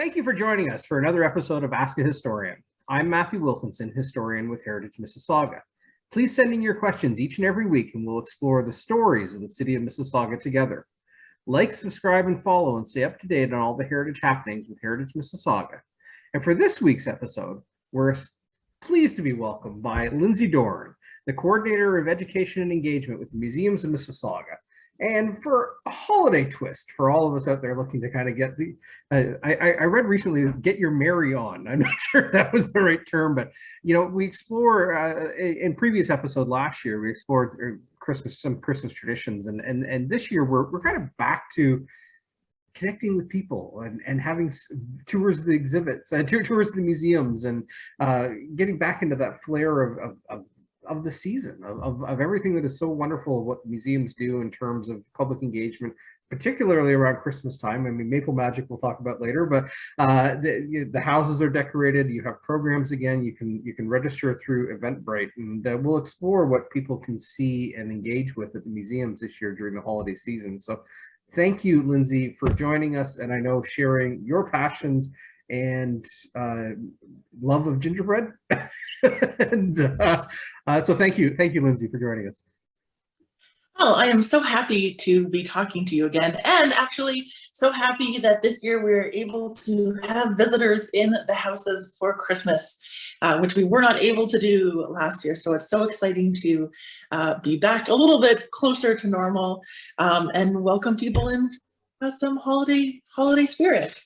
Thank you for joining us for another episode of Ask a Historian. I'm Matthew Wilkinson, historian with Heritage Mississauga. Please send in your questions each and every week and we'll explore the stories of the city of Mississauga together. Like, subscribe, and follow and stay up to date on all the heritage happenings with Heritage Mississauga. And for this week's episode, we're pleased to be welcomed by Lindsay Doren, the Coordinator of Education and Engagement with the Museums of Mississauga. And for a holiday twist for all of us out there looking to kind of get the, I read recently, get your merry on. I'm not sure that was the right term, but we explore in previous episode last year, we explored some Christmas traditions, and this year we're kind of back to connecting with people and having tours of the exhibits, tours of the museums, and getting back into that flair of the season, of everything that is so wonderful of what the museums do in terms of public engagement, particularly around Christmas time. I mean, Maple Magic we'll talk about later, but the houses are decorated. You have programs again. You can register through Eventbrite, and we'll explore what people can see and engage with at the museums this year during the holiday season. So thank you, Lindsay, for joining us, and I know sharing your passions and love of gingerbread. And so thank you, Lindsay, for joining us. Oh, I am so happy to be talking to you again, and actually so happy that this year we're able to have visitors in the houses for Christmas, which we were not able to do last year. So it's so exciting to be back a little bit closer to normal and welcome people in some holiday spirit.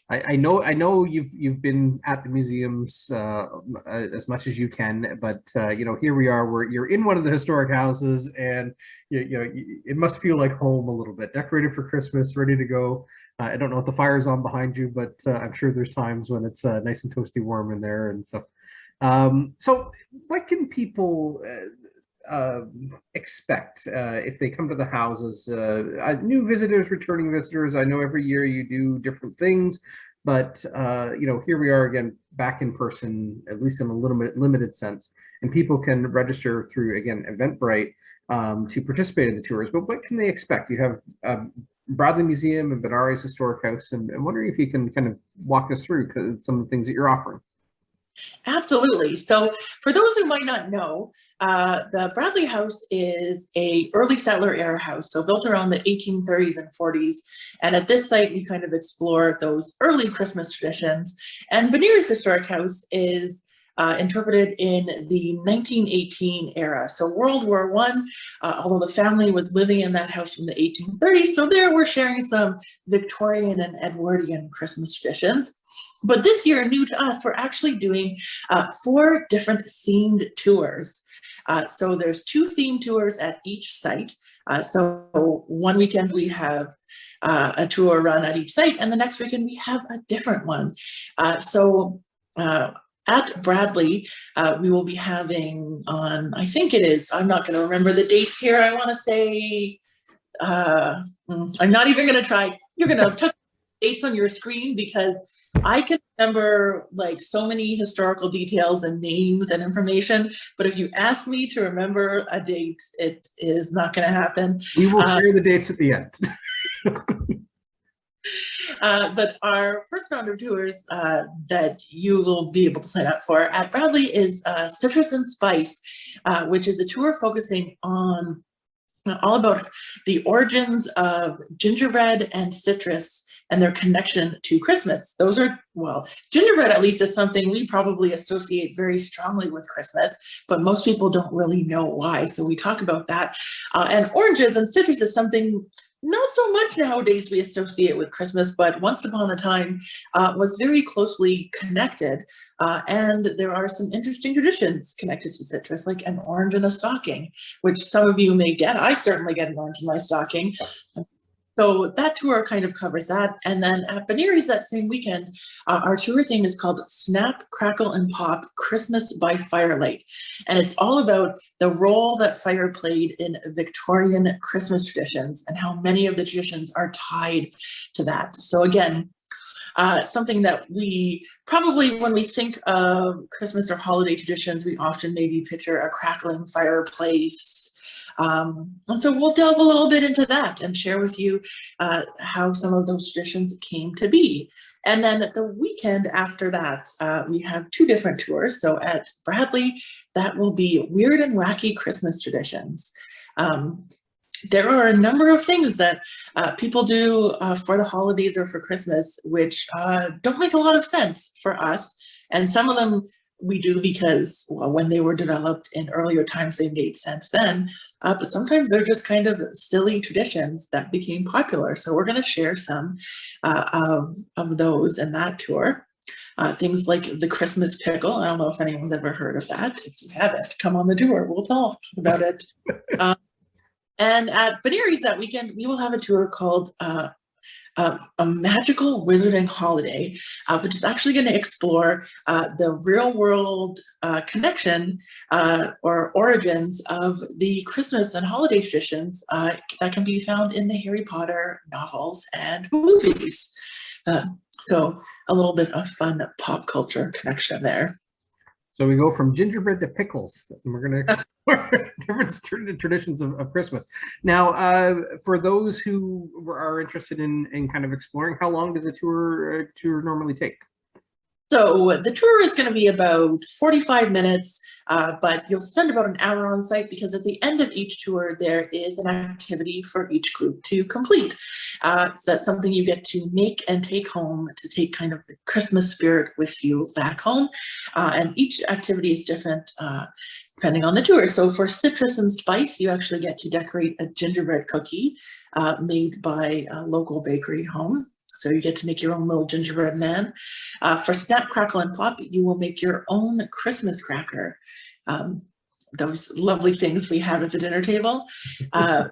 I know you've been at the museums as much as you can, but here we are. You're in one of the historic houses, and it must feel like home a little bit. Decorated for Christmas, ready to go. I don't know if the fire's on behind you, but I'm sure there's times when it's nice and toasty warm in there. And so, so what can people expect if they come to the houses? New visitors, returning visitors. I know every year you do different things, but here we are again, back in person, at least in a little bit limited sense, and people can register through, again, Eventbrite to participate in the tours. But what can they expect? You have Bradley Museum and Benares Historic House, and I'm wondering if you can kind of walk us through some of the things that you're offering. Absolutely. So for those who might not know, the Bradley House is a early settler era house, so built around the 1830s and 40s. And at this site, we kind of explore those early Christmas traditions. And Benares Historic House is interpreted in the 1918 era. So World War I, although the family was living in that house from the 1830s, so there we're sharing some Victorian and Edwardian Christmas traditions. But this year, new to us, we're actually doing 4 different themed tours. So there's 2 themed tours at each site. So one weekend we have a tour run at each site, and the next weekend we have a different one. At Bradley, we will be having on, I think it is, I'm not going to remember the dates here. I want to say, I'm not even going to try. You're going to put dates on your screen, because I can remember like so many historical details and names and information, but if you ask me to remember a date, it is not going to happen. We will share the dates at the end. But our first round of tours that you will be able to sign up for at Bradley is Citrus and Spice, which is a tour focusing on all about the origins of gingerbread and citrus and their connection to Christmas. Those are, well, gingerbread at least is something we probably associate very strongly with Christmas, but most people don't really know why. So we talk about that. And oranges and citrus is something not so much nowadays we associate with Christmas, but once upon a time was very closely connected. And there are some interesting traditions connected to citrus, like an orange in a stocking, which some of you may get. I certainly get an orange in my stocking. So that tour kind of covers that. And then at Benares that same weekend, our tour theme is called Snap, Crackle, and Pop Christmas by Firelight. And it's all about the role that fire played in Victorian Christmas traditions and how many of the traditions are tied to that. So again, something that we probably, when we think of Christmas or holiday traditions, we often maybe picture a crackling fireplace, And so we'll delve a little bit into that and share with you how some of those traditions came to be. And then the weekend after that, we have 2 different tours. So at Bradley, that will be Weird and Wacky Christmas Traditions. There are a number of things that people do for the holidays or for Christmas, which don't make a lot of sense for us. And some of them we do because, well, when they were developed in earlier times, they made sense then. But sometimes they're just kind of silly traditions that became popular. So we're going to share some of those in that tour. Things like the Christmas pickle. I don't know if anyone's ever heard of that. If you haven't, come on the tour. We'll talk about it. And at Beneries that weekend, we will have a tour called A Magical Wizarding Holiday, which is actually going to explore the real world connection or origins of the Christmas and holiday traditions that can be found in the Harry Potter novels and movies. So a little bit of fun pop culture connection there. So we go from gingerbread to pickles, and we're going to explore different traditions of Christmas. Now, for those who are interested in kind of exploring, how long does a tour normally take? So the tour is going to be about 45 minutes, but you'll spend about an hour on site because at the end of each tour, there is an activity for each group to complete. So that's something you get to make and take home to take kind of the Christmas spirit with you back home. And each activity is different depending on the tour. So for citrus and spice, you actually get to decorate a gingerbread cookie made by a local bakery home. So you get to make your own little gingerbread man. For Snap, Crackle, and Pop, you will make your own Christmas cracker. Those lovely things we have at the dinner table. For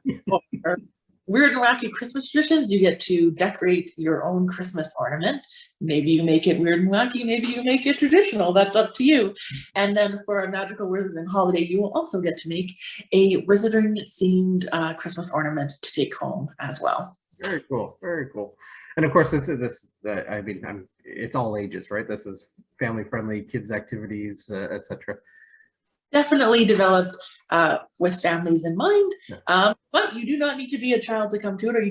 Weird and Wacky Christmas Traditions, you get to decorate your own Christmas ornament. Maybe you make it weird and wacky, maybe you make it traditional, that's up to you. And then for A Magical Wizarding Holiday, you will also get to make a wizarding themed Christmas ornament to take home as well. Very cool, very cool. And of course, I mean, it's all ages, right? This is family-friendly, kids' activities, etc. Definitely developed with families in mind, but you do not need to be a child to come to it, or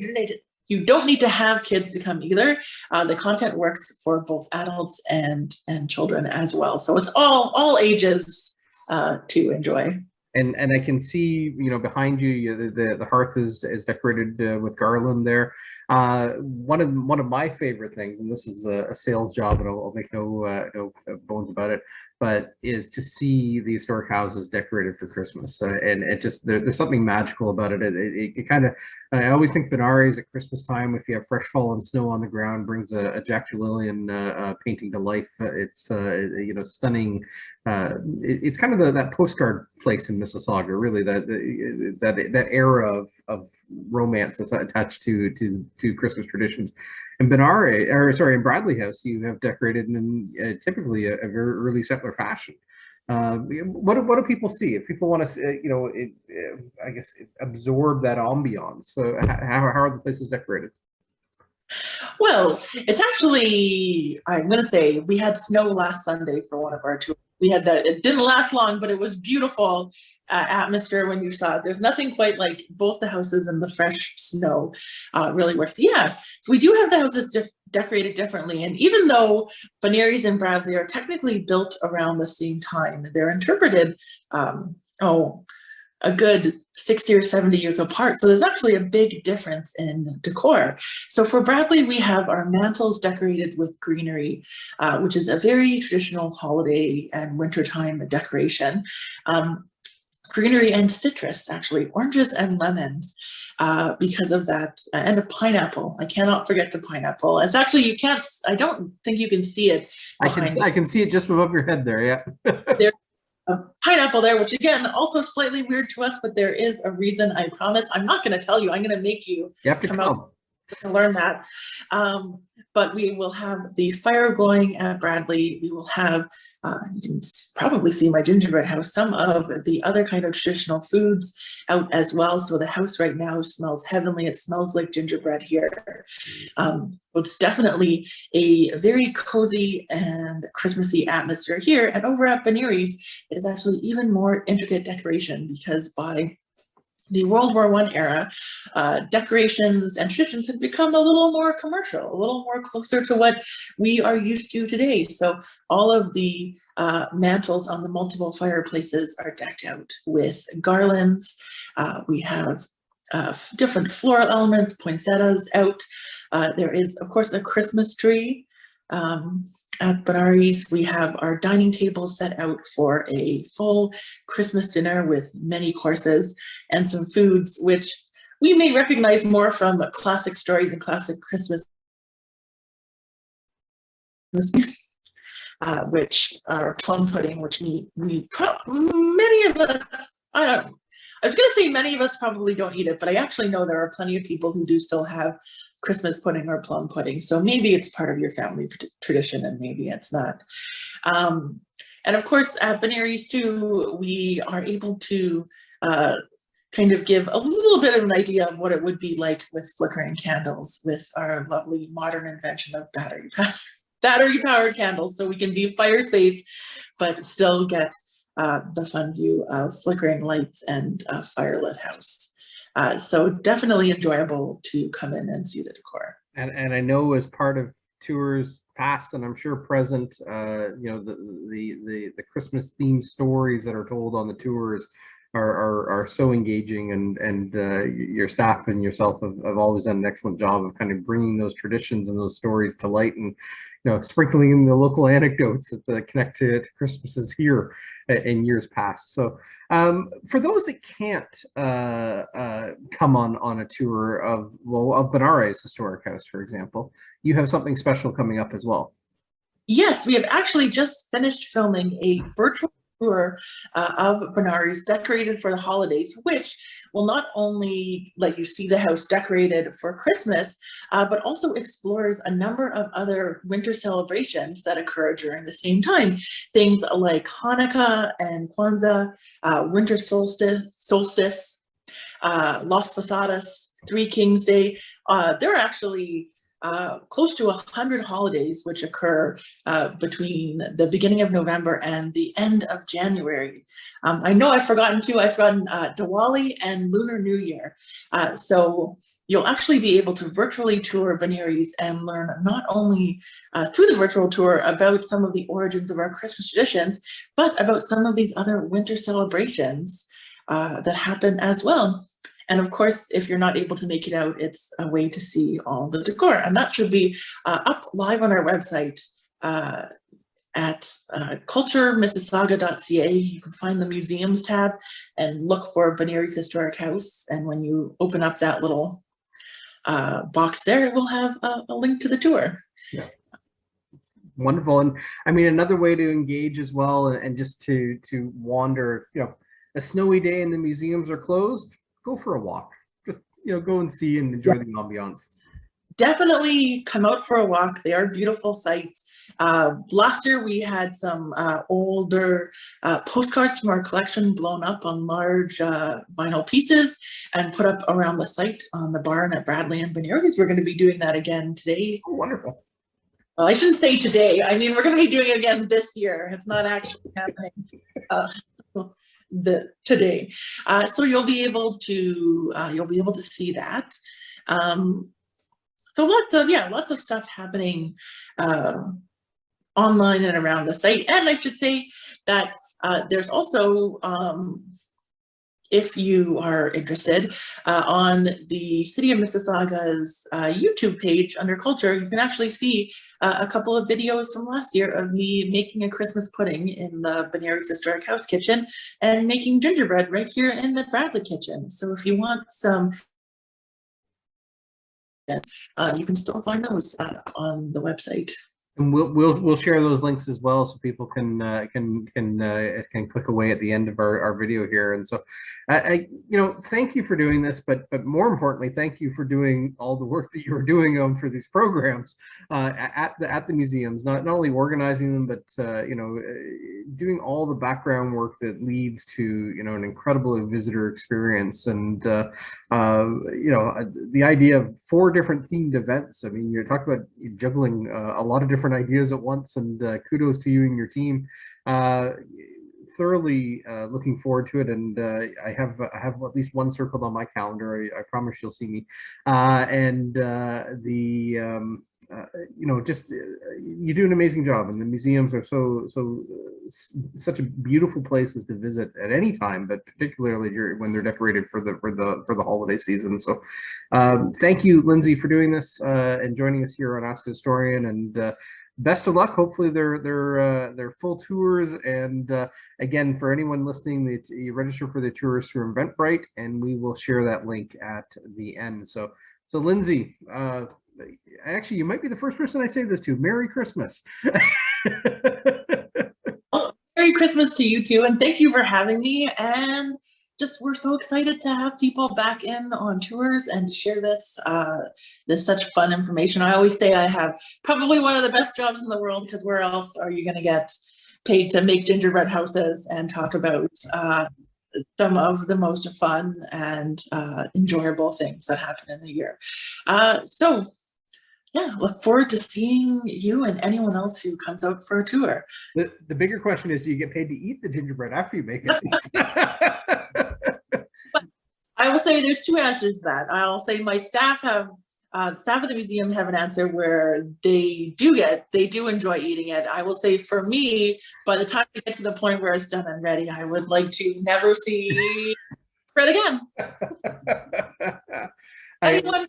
you don't need to have kids to come either. The content works for both adults and children as well, so it's all ages to enjoy. And I can see, behind you, the hearth is decorated with garland there. One of my favorite things, and this is a sales job, and I'll make no bones about it, but is to see the historic houses decorated for Christmas. And it just, there's something magical about it. It kind of, I always think Benares at Christmas time, if you have fresh fallen snow on the ground, brings a Jack Lillian painting to life. It's stunning. It's kind of that postcard place in Mississauga, really, that era of romance that's attached to Christmas traditions. In in Bradley House, you have decorated in typically a very early settler fashion. What do people see if people want to, I guess, absorb that ambiance? How are the places decorated? Well, it's actually, I'm going to say, we had snow last Sunday for one of our tours. We had it didn't last long, but it was beautiful atmosphere when you saw it. There's nothing quite like both the houses and the fresh snow really works. Yeah, so we do have the houses decorated differently. And even though Benares and Bradley are technically built around the same time, they're interpreted, a good 60 or 70 years apart. So there's actually a big difference in decor. So for Bradley, we have our mantles decorated with greenery, which is a very traditional holiday and wintertime decoration. Greenery and citrus, actually, oranges and lemons, because of that, and a pineapple. I cannot forget the pineapple. It's actually, I don't think you can see it. I can see it just above your head there, yeah. There's a pineapple there, which again, also slightly weird to us, but there is a reason, I promise. I'm not going to tell you, I'm going to make you come out to learn that. But we will have the fire going at Bradley. We will have, you can probably see my gingerbread house, some of the other kind of traditional foods out as well. So the house right now smells heavenly. It smells like gingerbread here. It's definitely a very cozy and Christmassy atmosphere here. And over at Benares, it is actually even more intricate decoration because by the World War I era, decorations and traditions had become a little more commercial, a little more closer to what we are used to today. So all of the mantles on the multiple fireplaces are decked out with garlands. We have different floral elements, poinsettias out. There is, of course, a Christmas tree. At Benari's, we have our dining table set out for a full Christmas dinner with many courses and some foods, which we may recognize more from classic stories and classic Christmas, which are plum pudding, which many of us, I was going to say many of us probably don't eat it, but I actually know there are plenty of people who do still have Christmas pudding or plum pudding. So maybe it's part of your family tradition and maybe it's not. And of course, at Benari's too, we are able to kind of give a little bit of an idea of what it would be like with flickering candles with our lovely modern invention of battery-powered candles, so we can be fire safe, but still get the fun view of flickering lights and a firelit house. So definitely enjoyable to come in and see the decor. And I know as part of tours past and I'm sure present, you know, the Christmas themed stories that are told on the tours are so engaging, and your staff and yourself have always done an excellent job of kind of bringing those traditions and those stories to light, and sprinkling in the local anecdotes that connect to Christmases here in years past. So for those that can't come on a tour of Benari's historic house, for example, you have something special coming up as well. Yes, we have actually just finished filming a virtual tour of Benari's decorated for the holidays, which will not only let you see the house decorated for Christmas, but also explores a number of other winter celebrations that occur during the same time. Things like Hanukkah and Kwanzaa, winter solstice, Las Posadas, Three Kings Day. There are actually close to 100 holidays which occur between the beginning of November and the end of January. I know I've forgotten Diwali and Lunar New Year. So you'll actually be able to virtually tour Benari's and learn not only through the virtual tour about some of the origins of our Christmas traditions, but about some of these other winter celebrations that happen as well. And of course, if you're not able to make it out, it's a way to see all the decor. And that should be up live on our website at culturemississauga.ca. You can find the museums tab and look for Benari's Historic House. And when you open up that little box there, it will have a link to the tour. Yeah. Wonderful. And I mean, another way to engage as well, and just to wander, a snowy day and the museums are closed, go for a walk. Just, go and see and enjoy the ambiance. Definitely come out for a walk. They are beautiful sites. Last year we had some older postcards from our collection blown up on large vinyl pieces and put up around the site on the barn at Bradley and Benari's. We're going to be doing that again today. Oh, wonderful. Well, I shouldn't say today. I mean, we're going to be doing it again this year. It's not actually happening today. So you'll be able to see that. So lots of stuff happening online and around the site. And I should say that there's also, if you are interested, on the City of Mississauga's YouTube page under Culture, you can actually see a couple of videos from last year of me making a Christmas pudding in the Benari's Historic House kitchen and making gingerbread right here in the Bradley kitchen. So if you want some, you can still find those on the website. And we'll share those links as well, so people can click away at the end of our video here. And so, thank you for doing this, but more importantly, thank you for doing all the work that you were doing for these programs at the museums. Not only organizing them, but doing all the background work that leads to an incredible visitor experience. And the idea of 4 different themed events. I mean, you're talking about juggling a lot of different ideas at once, and kudos to you and your team. thoroughly looking forward to it, and I have at least one circled on my calendar. I promise you'll see me. Just you do an amazing job, and the museums are such a beautiful places to visit at any time, but particularly when they're decorated for the holiday season. So, thank you, Lindsay, for doing this and joining us here on Ask a Historian, and best of luck. Hopefully they're full tours, and again, for anyone listening, you register for the tours through Eventbrite, and we will share that link at the end. So Lindsay, actually, you might be the first person I say this to. Merry Christmas. Well, Merry Christmas to you too, and thank you for having me. And we're so excited to have people back in on tours and to share this such fun information. I always say I have probably one of the best jobs in the world, because where else are you going to get paid to make gingerbread houses and talk about some of the most fun and enjoyable things that happen in the year. So yeah, look forward to seeing you and anyone else who comes out for a tour. The bigger question is, do you get paid to eat the gingerbread after you make it? I will say there's two answers to that. I'll say my staff have, the staff of the museum have an answer where they do enjoy eating it. I will say for me, by the time we get to the point where it's done and ready, I would like to never see bread again. Anyone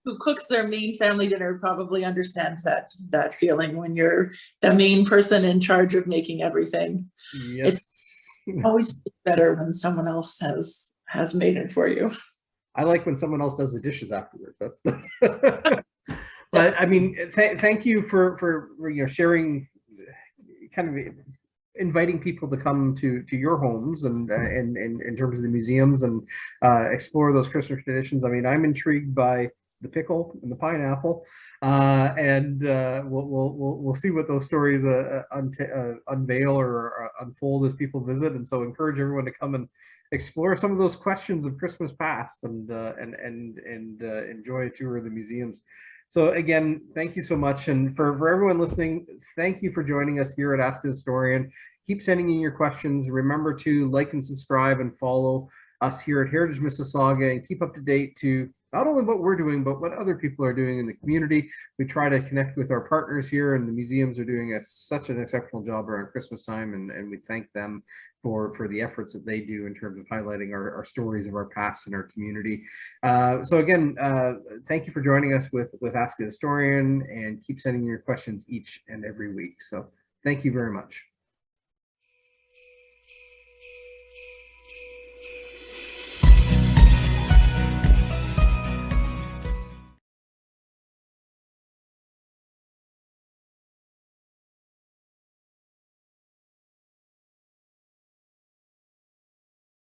who cooks their main family dinner probably understands that feeling when you're the main person in charge of making everything. Yes. It's always better when someone else has made it for you. I like when someone else does the dishes afterwards. But I mean, thank you for sharing, kind of inviting people to come to your homes and in terms of the museums and explore those Christmas traditions. I mean, I'm intrigued by the pickle and the pineapple, and we'll see what those stories unveil or unfold as people visit. And so encourage everyone to come and explore some of those questions of Christmas past, and enjoy a tour of the museums. So again, thank you so much. And for everyone listening, thank you for joining us here at Ask a Historian. Keep sending in your questions. Remember to like and subscribe and follow us here at Heritage Mississauga, and keep up to date to not only what we're doing, but what other people are doing in the community. We try to connect with our partners here, and the museums are doing such an exceptional job around Christmas time, and we thank them for the efforts that they do in terms of highlighting our stories of our past and our community. So again, thank you for joining us with Ask a Historian, and keep sending your questions each and every week. So thank you very much.